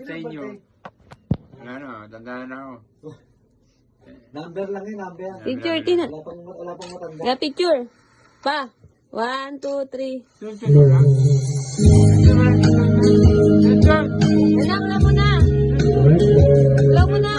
sa inyo. Wala na, tandaan na ako. Number lang yun, number. Picture, Tina. Wala pang matanda. Yeah, picture. Pa. 1, 2, 3. Sunod mo lang. Wala muna. Wala muna.